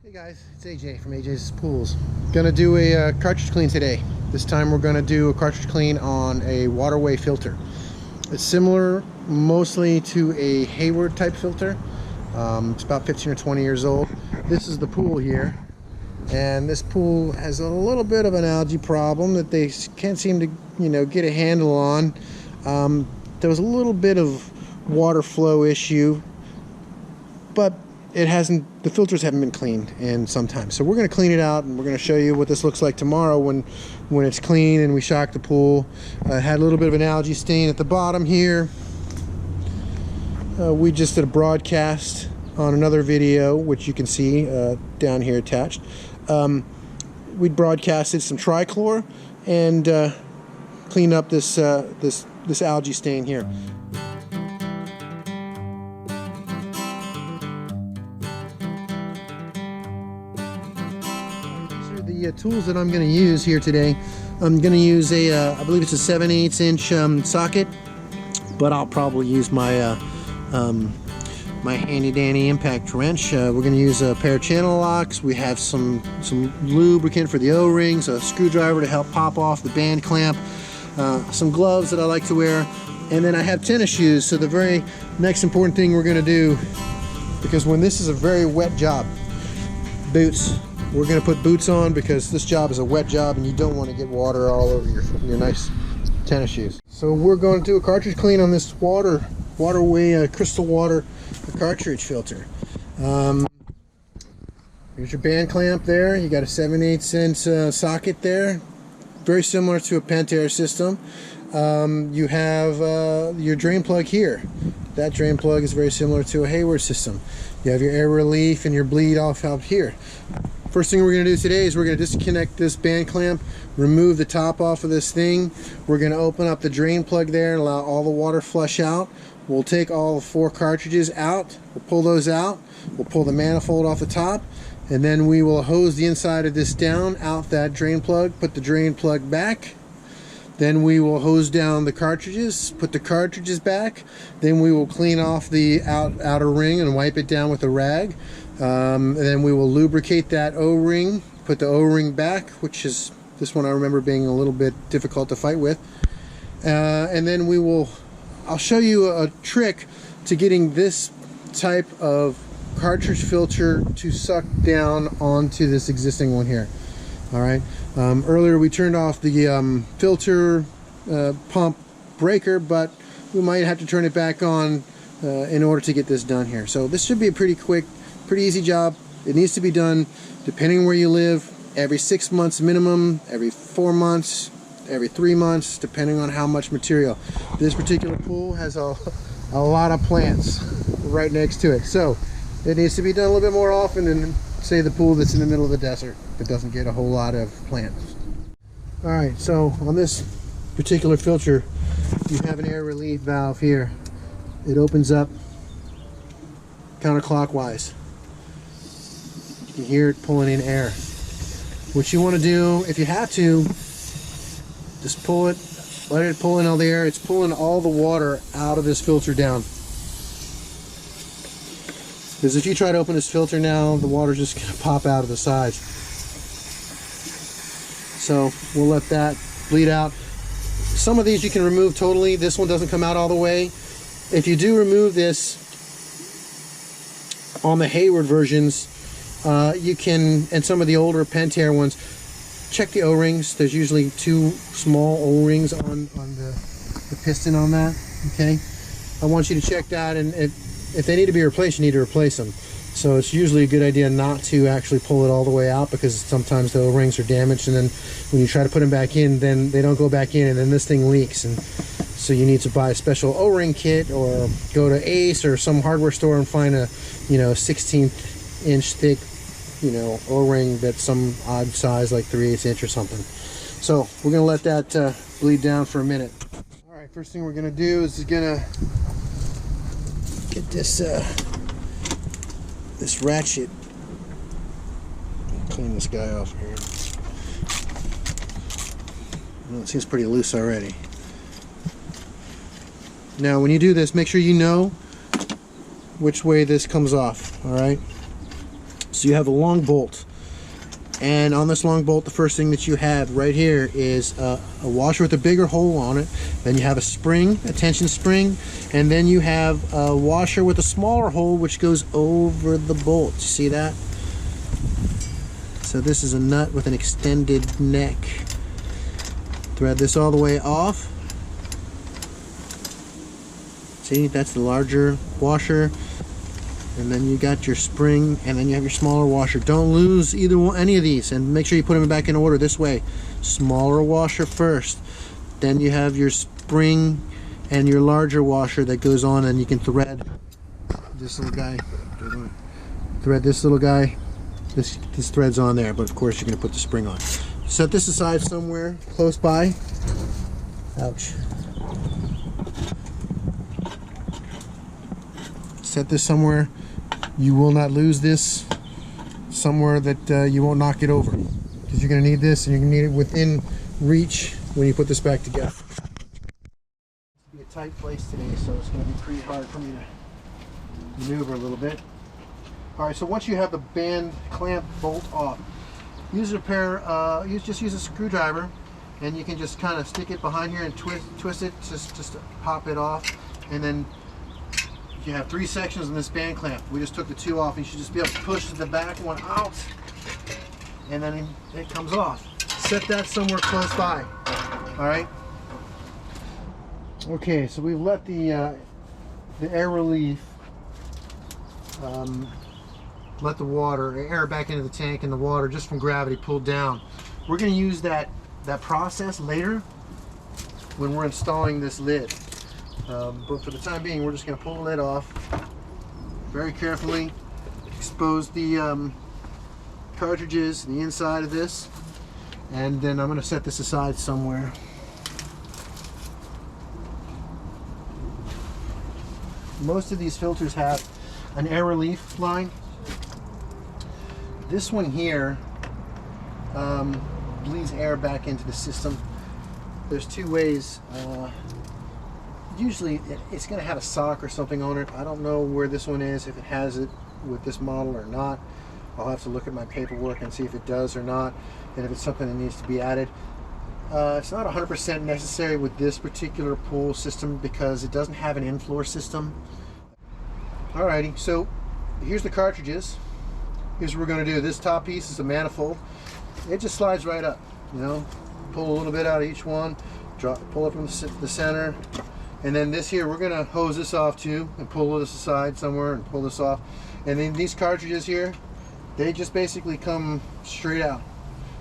Hey guys, it's AJ from AJ's Pools. Gonna do a cartridge clean today. This time we're gonna do a cartridge clean on a Waterway filter. It's similar mostly to a Hayward type filter. It's about 15 or 20 years old. This is the pool here, and this pool has a little bit of an algae problem that they can't seem to, get a handle on. There was a little bit of water flow issue, but the filters haven't been cleaned in some time. So we're going to clean it out, and we're going to show you what this looks like tomorrow when it's clean and we shock the pool. Had a little bit of an algae stain at the bottom here. We just did a broadcast on another video, which you can see down here attached. We broadcasted some trichlor and cleaned up this algae stain here. The tools that I'm going to use here today, I'm going to use I believe it's a 7/8 inch socket, but I'll probably use my my handy dandy impact wrench. We're going to use a pair of channel locks. We have some lubricant for the O-rings, a screwdriver to help pop off the band clamp, some gloves that I like to wear, and then I have tennis shoes. So the very next important thing we're going to do, because when this is a very wet job, boots. We're going to put boots on because this job is a wet job and you don't want to get water all over your nice tennis shoes. So we're going to do a cartridge clean on this Waterway crystal water cartridge filter. Here's your band clamp there. You got a 7/8 inch socket there, very similar to a Pentair system. You have your drain plug here. That drain plug is very similar to a Hayward system. You have your air relief and your bleed off out here. First thing we're going to do today is we're going to disconnect this band clamp, remove the top off of this thing. We're going to open up the drain plug there and allow all the water flush out. We'll take all 4 cartridges out. We'll pull those out. We'll pull the manifold off the top, and then we will hose the inside of this down out that drain plug, put the drain plug back. Then we will hose down the cartridges, put the cartridges back. Then we will clean off the outer ring and wipe it down with a rag. And then we will lubricate that O-ring, put the O-ring back, which is this one I remember being a little bit difficult to fight with. And then I'll show you a trick to getting this type of cartridge filter to suck down onto this existing one here. All right. Earlier we turned off the filter pump breaker, but we might have to turn it back on in order to get this done here. So this should be a pretty quick, pretty easy job. It needs to be done, depending where you live, every 6 months minimum, every 4 months, every 3 months, depending on how much material. This particular pool has a lot of plants right next to it, so it needs to be done a little bit more often than, say, the pool that's in the middle of the desert that doesn't get a whole lot of plants. All right, so on this particular filter, you have an air relief valve here. It opens up counterclockwise. You can hear it pulling in air. What you want to do, if you have to, just pull it, let it pull in all the air. It's pulling all the water out of this filter down. Because if you try to open this filter now, the water's just going to pop out of the sides. So we'll let that bleed out. Some of these you can remove totally. This one doesn't come out all the way. If you do remove this on the Hayward versions, you can, and some of the older Pentair ones, check the O-rings. There's usually 2 small O-rings on the piston on that. Okay, I want you to check that, and if they need to be replaced, you need to replace them. So it's usually a good idea not to actually pull it all the way out, because sometimes the O-rings are damaged, and then when you try to put them back in, then they don't go back in, and then this thing leaks. And so you need to buy a special O-ring kit, or go to ASSY or some hardware store and find a 16th inch thick O-ring that's some odd size, like 3/8 inch or something. So we're gonna let that bleed down for a minute. All right, first thing we're gonna do is gonna get this this ratchet. Clean this guy off here. Well, it seems pretty loose already. Now when you do this, make sure you know which way this comes off. All right, So you have a long bolt, and on this long bolt, the first thing that you have right here is a washer with a bigger hole on it. Then you have a spring, a tension spring, and then you have a washer with a smaller hole which goes over the bolt. You see that? So this is a nut with an extended neck. Thread this all the way off. See, that's the larger washer. And then you got your spring, and then you have your smaller washer. Don't lose any of these, and make sure you put them back in order this way. Smaller washer first, then you have your spring and your larger washer that goes on, and you can thread this little guy. Thread this little guy. This thread's on there, but of course you're going to put the spring on. Set this aside somewhere close by. Ouch. Set this somewhere. You will not lose this, somewhere that you won't knock it over, because you're going to need this, and you're going to need it within reach when you put this back together. It's be a tight place today, so it's going to be pretty hard for me to maneuver a little bit. Alright, so once you have the band clamp bolt off, use a pair, just use a screwdriver, and you can just kind of stick it behind here and twist it just to pop it off. And then you have 3 sections in this band clamp. We just took the 2 off. You should just be able to push the back one out, and then it comes off. Set that somewhere close by. Alright? Okay, so we've let the air relief let the air back into the tank, and the water just from gravity pulled down. We're going to use that process later when we're installing this lid. But for the time being, we're just going to pull the lid off very carefully, expose the cartridges, the inside of this, and then I'm going to set this aside somewhere. Most of these filters have an air relief line. This one here bleeds air back into the system. There's 2 ways. Usually it's going to have a sock or something on it. I don't know where this one is, if it has it with this model or not. I'll have to look at my paperwork and see if it does or not, and if it's something that needs to be added. It's not 100% necessary with this particular pool system because it doesn't have an in-floor system. Alrighty, so here's the cartridges. Here's what we're going to do. This top piece is a manifold. It just slides right up. You know, pull a little bit out of each one, pull up from the center, and then this here, we're going to hose this off too, and pull this aside somewhere and pull this off. And then these cartridges here, they just basically come straight out.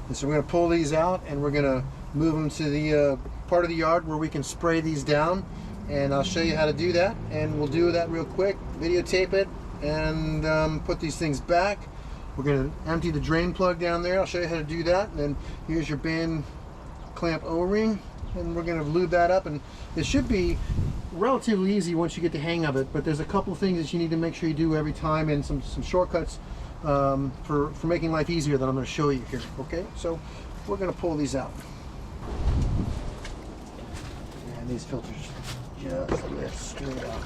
And so we're going to pull these out, and we're going to move them to the part of the yard where we can spray these down, and I'll show you how to do that, and we'll do that real quick, videotape it, and put these things back. We're going to empty the drain plug down there. I'll show you how to do that. And then here's your band clamp O-ring, and we're going to lube that up, and it should be relatively easy once you get the hang of it, but there's a couple things that you need to make sure you do every time, and some shortcuts for making life easier that I'm going to show you here. Okay, so we're going to pull these out, and these filters just lift straight up.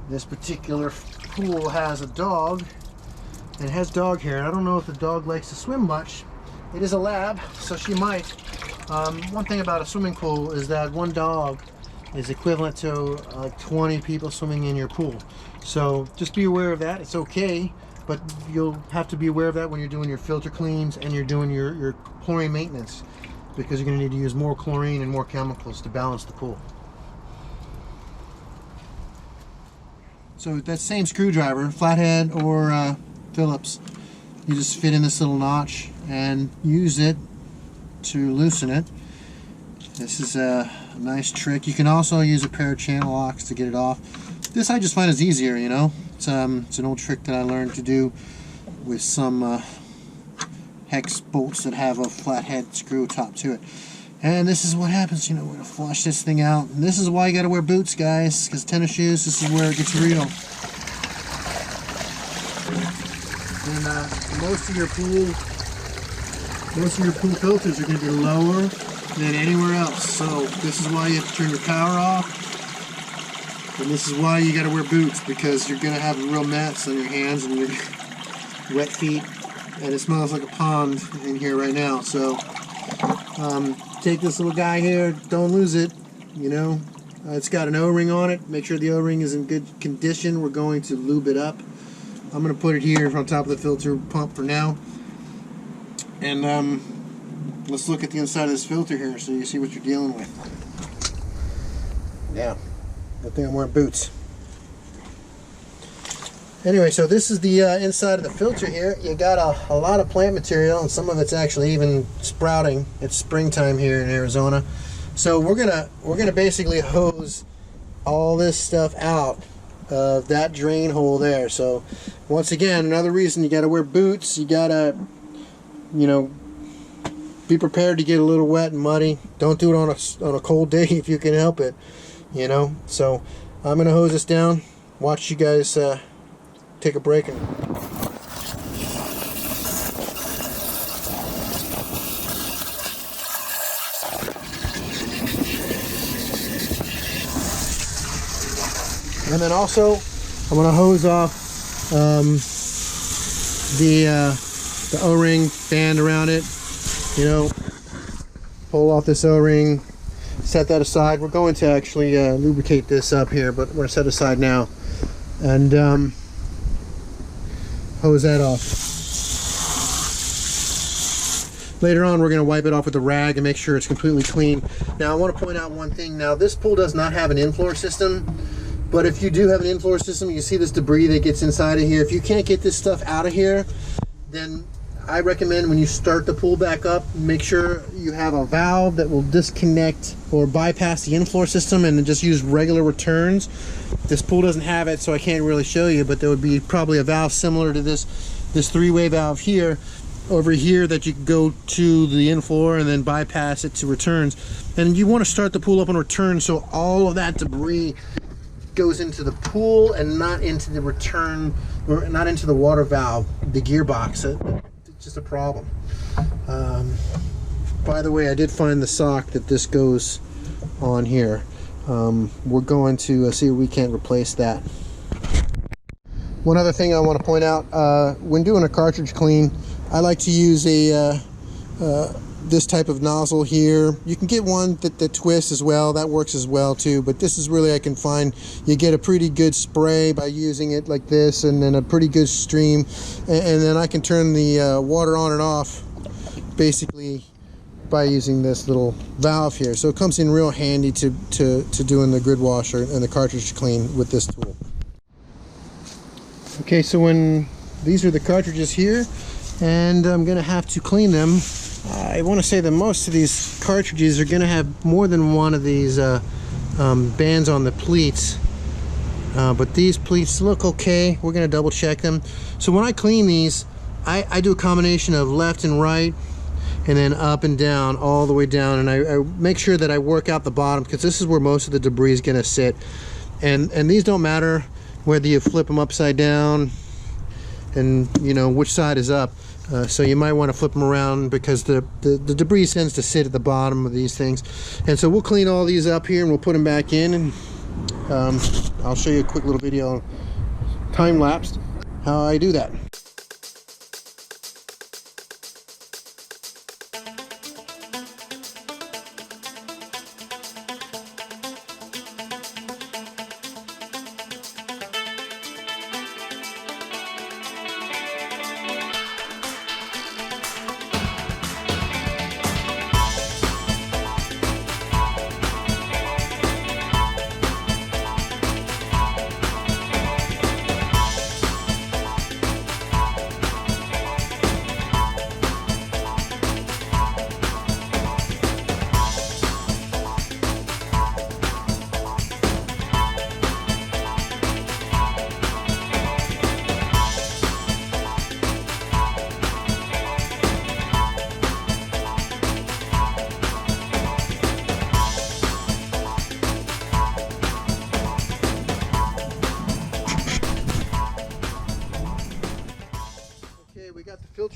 This particular pool has a dog, and it has dog hair. I don't know if the dog likes to swim much. It is a lab, so she might. One thing about a swimming pool is that one dog is equivalent to like 20 people swimming in your pool. So just be aware of that. It's okay, but you'll have to be aware of that when you're doing your filter cleans and you're doing your chlorine maintenance, because you're going to need to use more chlorine and more chemicals to balance the pool. So that same screwdriver, flathead or Phillips, you just fit in this little notch and use it to loosen it. This is a nice trick. You can also use a pair of channel locks to get it off. This I just find is easier, you know. It's an old trick that I learned to do with some hex bolts that have a flathead screw top to it. And this is what happens, you know, we're going to flush this thing out. And this is why you got to wear boots, guys, because tennis shoes, this is where it gets real. And most of your pool most of your pool filters are going to be lower than anywhere else. So this is why you have to turn your power off. And this is why you got to wear boots, because you're going to have a real mess on your hands and your wet feet. And it smells like a pond in here right now. So take this little guy here, don't lose it, you know. It's got an O-ring on it. Make sure the O-ring is in good condition. We're going to lube it up. I'm going to put it here on top of the filter pump for now. And let's look at the inside of this filter here so you see what you're dealing with. Yeah, good thing I'm wearing boots. Anyway, so this is the inside of the filter here. You got a lot of plant material, and some of it's actually even sprouting. It's springtime here in Arizona. So we're gonna basically hose all this stuff out of that drain hole there. So once again, another reason you got to wear boots. You gotta, you know, be prepared to get a little wet and muddy. Don't do it on a cold day if you can help it, you know. So I'm gonna hose this down. Watch you guys take a break. And then also I'm gonna hose off the O-ring band around it. You know, pull off this O-ring, set that aside. We're going to actually lubricate this up here, but we're gonna set it aside now and hose that off. Later on, we're going to wipe it off with a rag and make sure it's completely clean. Now, I want to point out one thing. Now, this pool does not have an in-floor system, but if you do have an in-floor system, you see this debris that gets inside of here. If you can't get this stuff out of here, then I recommend when you start the pool back up, make sure you have a valve that will disconnect or bypass the in-floor system and then just use regular returns. This pool doesn't have it, so I can't really show you, but there would be probably a valve similar to this three-way valve here, over here, that you can go to the in-floor and then bypass it to returns. And you want to start the pool up on return so all of that debris goes into the pool and not into the return, or not into the water valve, the gearbox. It's just a problem. By the way, I did find the sock that this goes on here. We're going to see if we can't replace that. One other thing I want to point out, when doing a cartridge clean, I like to use a this type of nozzle here. You can get one that twists as well. That works as well too, but this is really, I can find you get a pretty good spray by using it like this, and then a pretty good stream, and then I can turn the water on and off basically by using this little valve here. So it comes in real handy to doing the grid washer and the cartridge clean with this tool. Okay, so when these are the cartridges here, and I'm gonna have to clean them. I want to say that most of these cartridges are gonna have more than one of these bands on the pleats, but these pleats look okay. We're gonna double check them. So when I clean these, I do a combination of left and right, and then up and down, all the way down, and I make sure that I work out the bottom, because this is where most of the debris is gonna sit. And these don't matter whether you flip them upside down and you know which side is up. So you might want to flip them around, because the debris tends to sit at the bottom of these things. And so we'll clean all these up here and we'll put them back in, and I'll show you a quick little video, time-lapsed, how I do that.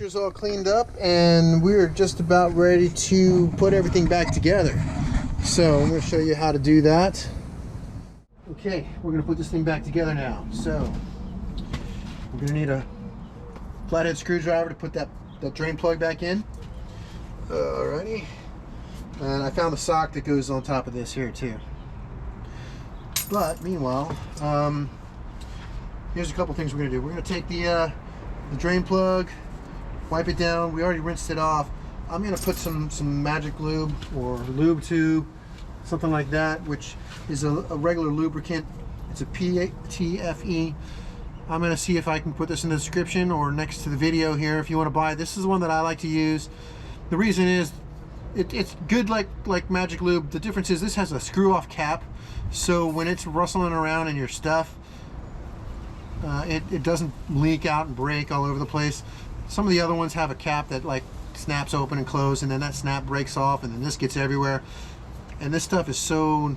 Picture's all cleaned up, and we're just about ready to put everything back together. So I'm going to show you how to do that. Okay, we're going to put this thing back together now. So we're going to need a flathead screwdriver to put that drain plug back in. Alrighty. And I found the sock that goes on top of this here too. But meanwhile, here's a couple things we're going to do. We're going to take the drain plug, wipe it down. We already rinsed it off. I'm going to put some magic lube or lube tube, something like that, which is a regular lubricant. It's a PTFE. I'm going to see if I can put this in the description or next to the video here if you want to buy it. This is the one that I like to use. The reason is it's good like magic lube. The difference is this has a screw off cap, so when it's rustling around in your stuff, it doesn't leak out and break all over the place. Some of the other ones have a cap that like snaps open and close, and then that snap breaks off, and then this gets everywhere. And this stuff is so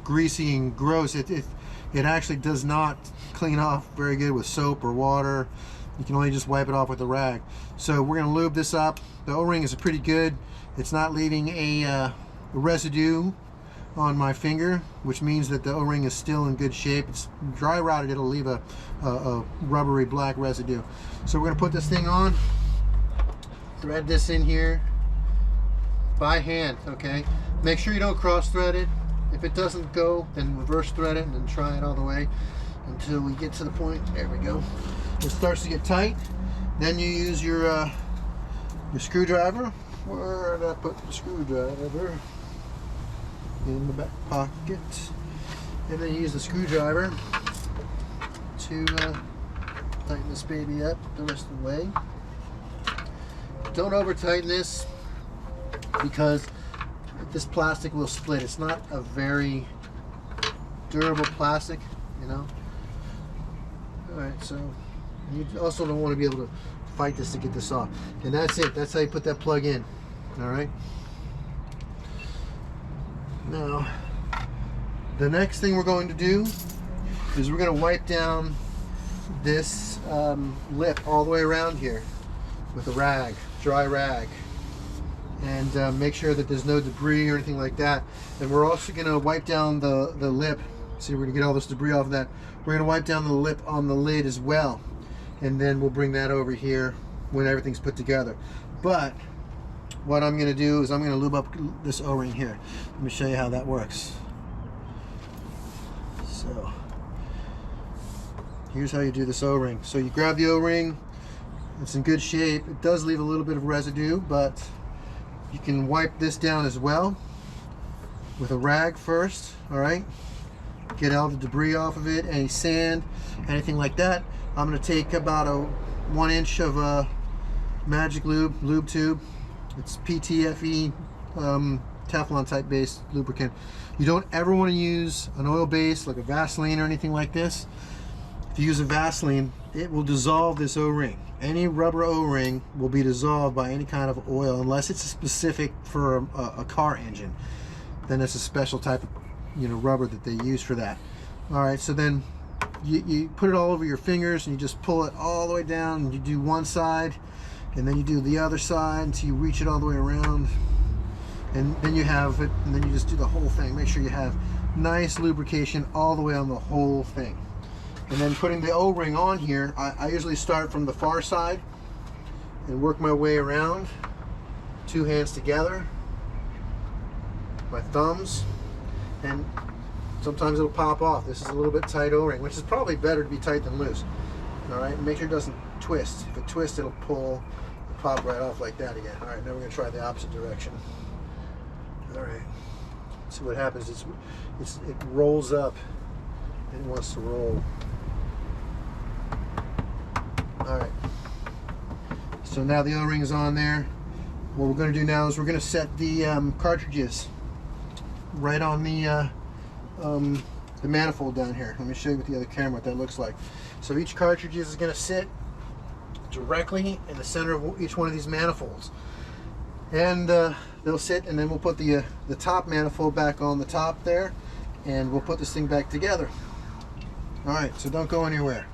greasy and gross. It actually does not clean off very good with soap or water. You can only just wipe it off with a rag. So we're going to lube this up. The O-ring is pretty good. It's not leaving a residue on my finger, which means that the O-ring is still in good shape. It's dry rotted, it'll leave a rubbery black residue. So we're going to put this thing on, thread this in here by hand, okay? Make sure you don't cross thread it. If it doesn't go, then reverse thread it and then try it all the way until we get to the point. There we go. It starts to get tight. Then you use your screwdriver. Where did I put the screwdriver? In the back pocket. And then you use the screwdriver to tighten this baby up the rest of the way. Don't over tighten this because this plastic will split. It's not a very durable plastic, you know. Alright, so you also don't want to be able to fight this to get this off. And that's it. That's how you put that plug in. Alright. Now, the next thing we're going to do is we're going to wipe down this lip all the way around here with a rag, dry rag, and make sure that there's no debris or anything like that. And we're also going to wipe down the lip. See, we're going to get all this debris off of that. We're going to wipe down the lip on the lid as well, and then we'll bring that over here when everything's put together. But what I'm going to do is I'm going to lube up this O-ring here. Let me show you how that works. So here's how you do this O-ring. So you grab the O-ring, it's in good shape. It does leave a little bit of residue, but you can wipe this down as well with a rag first. Alright, get all the debris off of it, any sand, anything like that. I'm going to take about a 1 inch of magic lube tube. It's PTFE Teflon type based lubricant. You don't ever want to use an oil base like a Vaseline or anything like this. If you use a Vaseline, it will dissolve this O-ring. Any rubber O-ring will be dissolved by any kind of oil unless it's specific for a car engine. Then it's a special type of rubber that they use for that. Alright, so then you put it all over your fingers and you just pull it all the way down, and you do one side and then you do the other side until you reach it all the way around, and then you have it, and then you just do the whole thing. Make sure you have nice lubrication all the way on the whole thing. And then putting the O-ring on here, I usually start from the far side and work my way around, 2 hands together, my thumbs, and sometimes it'll pop off. This is a little bit tight O-ring, which is probably better to be tight than loose. Alright, make sure it doesn't twist. If it twists, it'll pull and pop right off like that again. Alright, now we're going to try the opposite direction. Alright, see what happens. It rolls up and it wants to roll. Alright, so now the O-ring is on there. What we're going to do now is we're going to set the cartridges right on the manifold down here. Let me show you with the other camera what that looks like. So each cartridge is going to sit directly in the center of each one of these manifolds, and they'll sit, and then we'll put the top manifold back on the top there, and we'll put this thing back together. Alright, so don't go anywhere.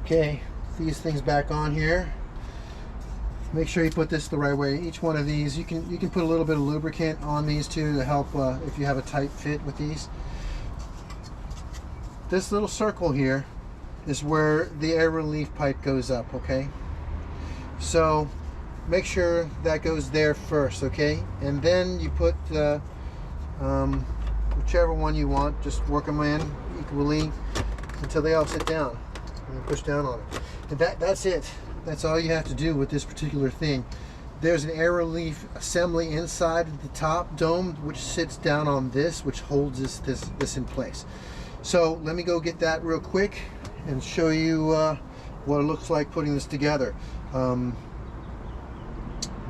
Okay, these things back on here. Make sure you put this the right way. Each one of these, you can put a little bit of lubricant on these too to help if you have a tight fit with these. This little circle here is where the air relief pipe goes up, okay? So make sure that goes there first, okay? And then you put whichever one you want, just work them in equally until they all sit down and push down on it. And that's it. That's all you have to do with this particular thing. There's an air relief assembly inside the top dome which sits down on this, which holds this in place. So let me go get that real quick and show you what it looks like putting this together.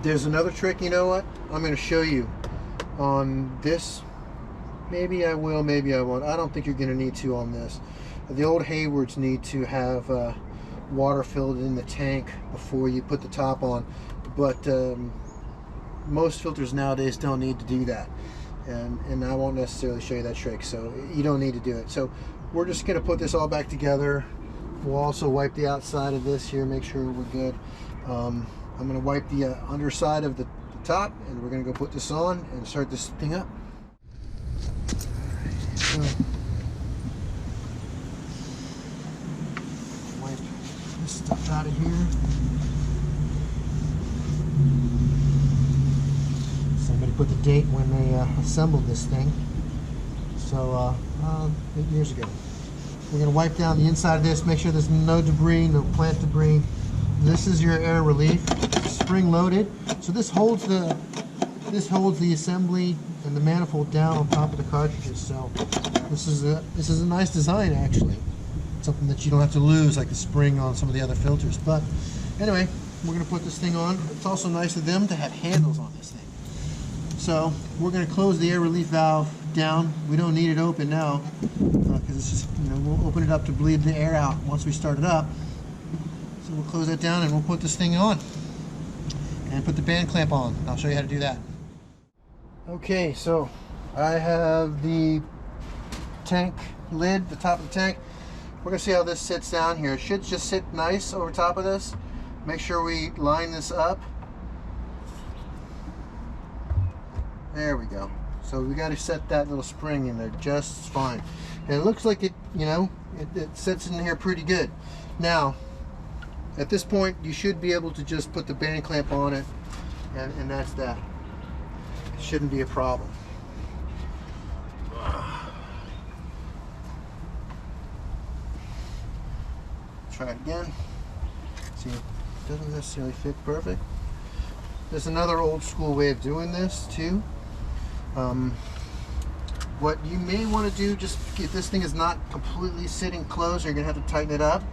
There's another trick, you know what? I'm going to show you on this. Maybe I will, maybe I won't. I don't think you're going to need to on this. The old Haywards need to have water filled in the tank before you put the top on, but most filters nowadays don't need to do that, and I won't necessarily show you that trick, so you don't need to do it. So we're just going to put this all back together. We'll also wipe the outside of this here, make sure we're good. I'm going to wipe the underside of the top, and we're going to go put this on and start this thing up. So, wipe this stuff out of here. Somebody put the date when they assembled this thing. So 8 years ago. We're going to wipe down the inside of this, make sure there's no debris, no plant debris. This is your air relief, spring loaded. So this holds the assembly and the manifold down on top of the cartridges. So this is a nice design, actually. Something that you don't have to lose like the spring on some of the other filters. But anyway, we're going to put this thing on. It's also nice of them to have handles on this thing. So we're going to close the air relief valve down. We don't need it open now because it's just, we'll open it up to bleed the air out once we start it up. So we'll close that down and we'll put this thing on and put the band clamp on. I'll show you how to do that. Okay, so I have the tank lid, the top of the tank. We're going to see how this sits down here. It should just sit nice over top of this. Make sure we line this up. There we go. So we got to set that little spring in there just fine. And it looks like it, it sits in here pretty good. Now, at this point, you should be able to just put the band clamp on it, and that's that. It shouldn't be a problem. Try it again. See, it doesn't necessarily fit perfect. There's another old school way of doing this too. What you may want to do, just if this thing is not completely sitting close, or you're going to have to tighten it up,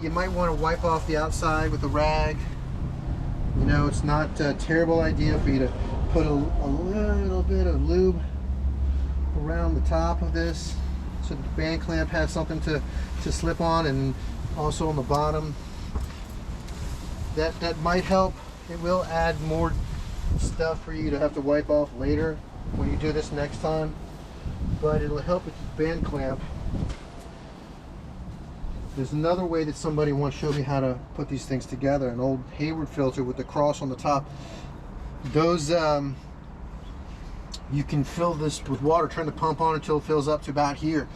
you might want to wipe off the outside with a rag. It's not a terrible idea for you to put a little bit of lube around the top of this so that the band clamp has something to slip on, and also on the bottom. That might help. It will add more stuff for you to have to wipe off later when you do this next time, but it'll help with the band clamp. There's another way that somebody once showed me how to put these things together, an old Hayward filter with the cross on the top. Those you can fill this with water, turn the pump on until it fills up to about here,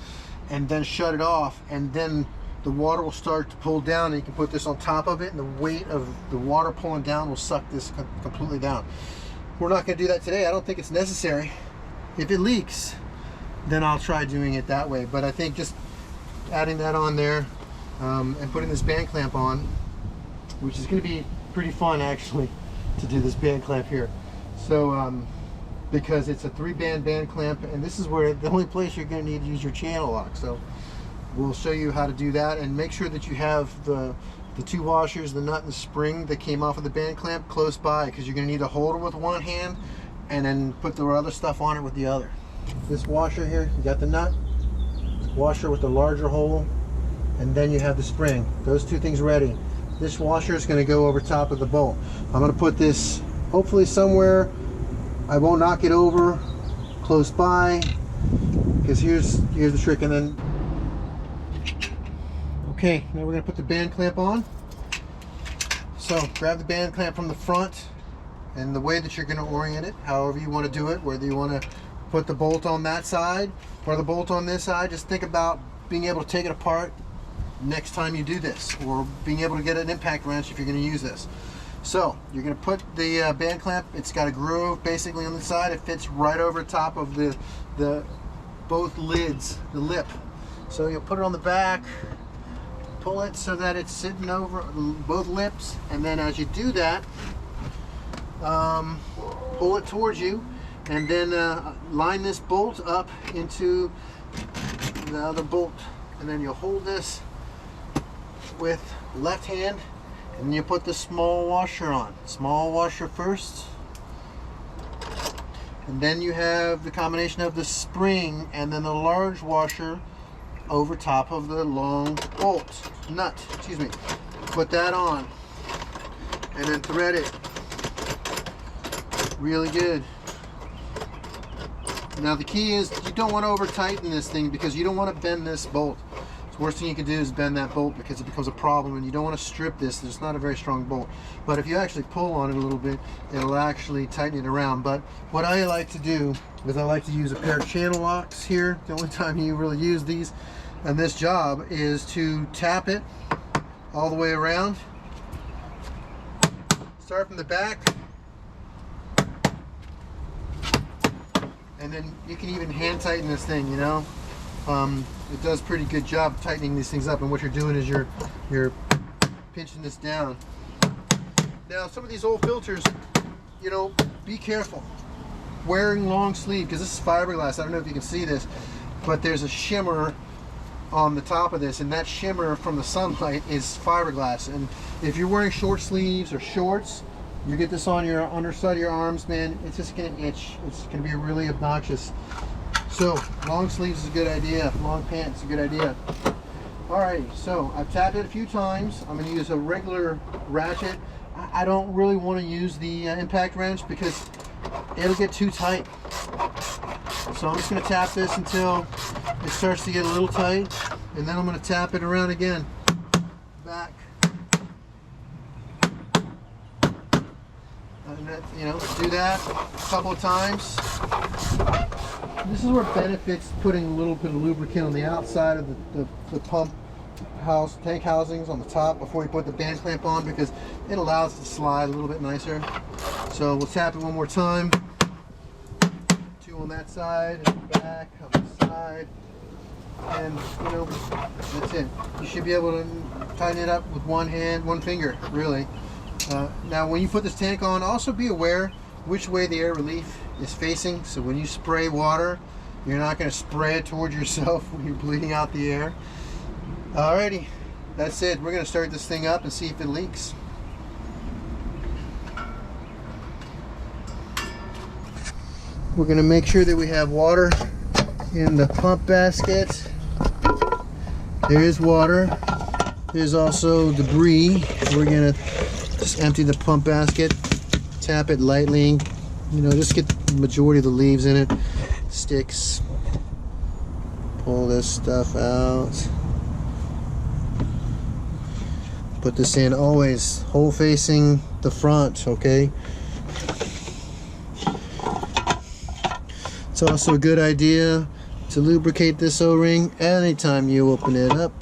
and then shut it off, and then the water will start to pull down, and you can put this on top of it, and the weight of the water pulling down will suck this completely down. We're not going to do that today. I don't think it's necessary. If it leaks, then I'll try doing it that way, but I think just adding that on there and putting this band clamp on, which is going to be pretty fun actually to do this band clamp here. So because it's a 3-band band clamp, and this is where the only place you're going to need to use your channel lock. So we'll show you how to do that, and make sure that you have the 2 washers, the nut and the spring that came off of the band clamp close by, because you're going to need to hold it with one hand and then put the other stuff on it with the other. This washer here, you got the nut, washer with the larger hole, and then you have the spring. Those 2 things ready. This washer is going to go over top of the bolt. I'm going to put this hopefully somewhere I won't knock it over, close by, because here's the trick. And then Okay, now we're going to put the band clamp on. So grab the band clamp from the front, and the way that you're going to orient it, however you want to do it, whether you want to put the bolt on that side or the bolt on this side, just think about being able to take it apart next time you do this, or being able to get an impact wrench if you're going to use this. So you're going to put the band clamp, it's got a groove basically on the side, it fits right over top of the both lids, the lip. So you'll put it on the back, pull it so that it's sitting over both lips, and then as you do that, pull it towards you, and then line this bolt up into the other bolt, and then you'll hold this with left hand, and then you put the small washer on. Small washer first, and then you have the combination of the spring and then the large washer over top of the long bolt nut, excuse me. Put that on and then thread it really good. Now the key is you don't want to over tighten this thing, because you don't want to bend this bolt. The worst thing you can do is bend that bolt, because it becomes a problem, and you don't want to strip this. It's not a very strong bolt, but if you actually pull on it a little bit, it'll actually tighten it around. But what I like to do is I like to use a pair of channel locks here. The only time you really use these and this job is to tap it all the way around. Start from the back, and then you can even hand tighten this thing, you know. It does a pretty good job tightening these things up, and what you're doing is you're pinching this down. Now some of these old filters, you know, be careful wearing long sleeve, because this is fiberglass. I don't know if you can see this, but there's a shimmer on the top of this, and that shimmer from the sunlight is fiberglass. And if you're wearing short sleeves or shorts, you get this on your underside of your arms, man, it's just gonna itch. It's gonna be really obnoxious. So long sleeves is a good idea. Long pants is a good idea. Alrighty, so I've tapped it a few times. I'm going to use a regular ratchet. I don't really want to use the impact wrench because it'll get too tight. So I'm just going to tap this until it starts to get a little tight, and then I'm going to tap it around again. Back. And that, you know, do that a couple of times. This is where it benefits putting a little bit of lubricant on the outside of the pump house, tank housings on the top before you put the band clamp on, because it allows it to slide a little bit nicer. So we'll tap it one more time. Two on that side, and back on the side. And, you know, that's it. You should be able to tighten it up with one hand, one finger, really. Now when you put this tank on, also be aware which way the air relief is facing. So when you spray water, you're not going to spray it towards yourself when you're bleeding out the air. Alrighty, that's it. We're going to start this thing up and see if it leaks. We're going to make sure that we have water in the pump basket. There is water. There's also debris. We're going to just empty the pump basket, tap it lightly, you know, just get the majority of the leaves in it, sticks. Pull this stuff out. Put this in always hole facing the front, okay? It's also a good idea to lubricate this O-ring anytime you open it up.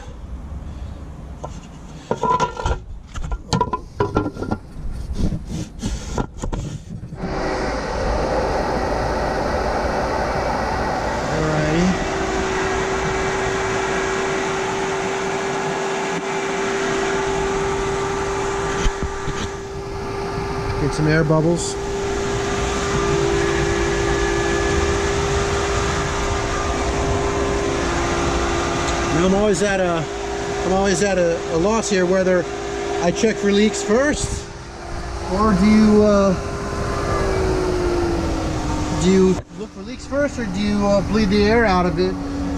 Get some air bubbles. Now I'm always at a loss here whether I check for leaks first, or do you look for leaks first, or do you bleed the air out of it,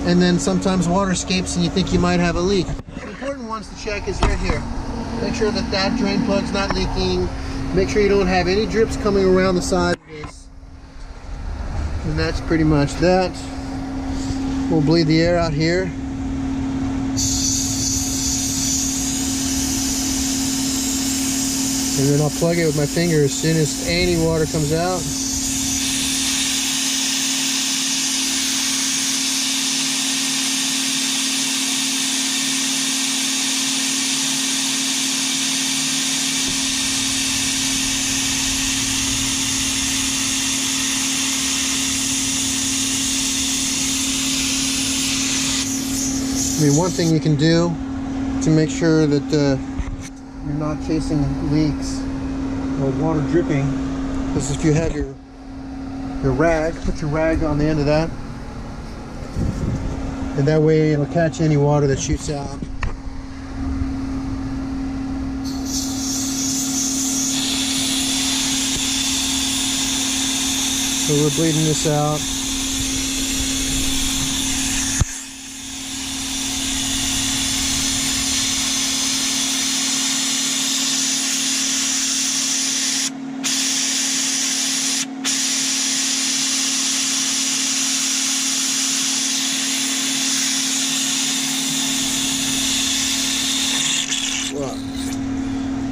and then sometimes water escapes and you think you might have a leak. The important ones to check is right here. Make sure that that drain plug's not leaking. Make sure you don't have any drips coming around the side of this. And that's pretty much that. We'll bleed the air out here. And then I'll plug it with my finger as soon as any water comes out. I mean, one thing you can do to make sure that you're not chasing leaks or water dripping is if you have your rag, put your rag on the end of that, and that way it'll catch any water that shoots out. So we're bleeding this out.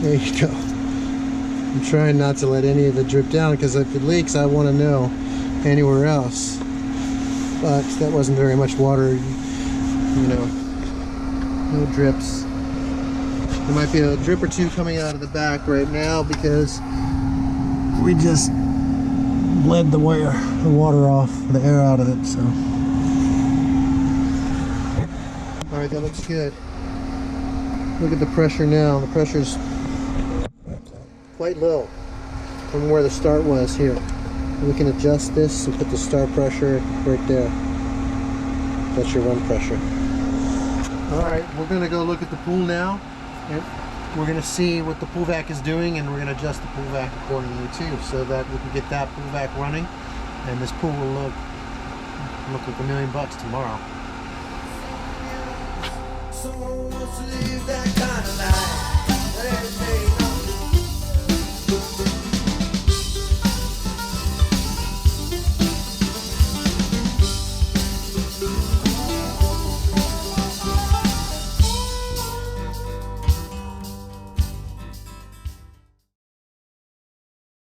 There you go. I'm trying not to let any of it drip down because if it leaks, I want to know anywhere else. But that wasn't very much water, you know, no drips. There might be a drip or two coming out of the back right now because we just bled the water off, the air out of it. So, all right, that looks good. Look at the pressure now. The pressure's quite low from where the start was here. We can adjust this and put the start pressure right there. That's your run pressure. Alright, we're going to go look at the pool now, and we're going to see what the pool vac is doing, and we're going to adjust the pool vac accordingly too, so that we can get that pool vac running, and this pool will look like $1 million tomorrow. Someone wants to live that kind of life.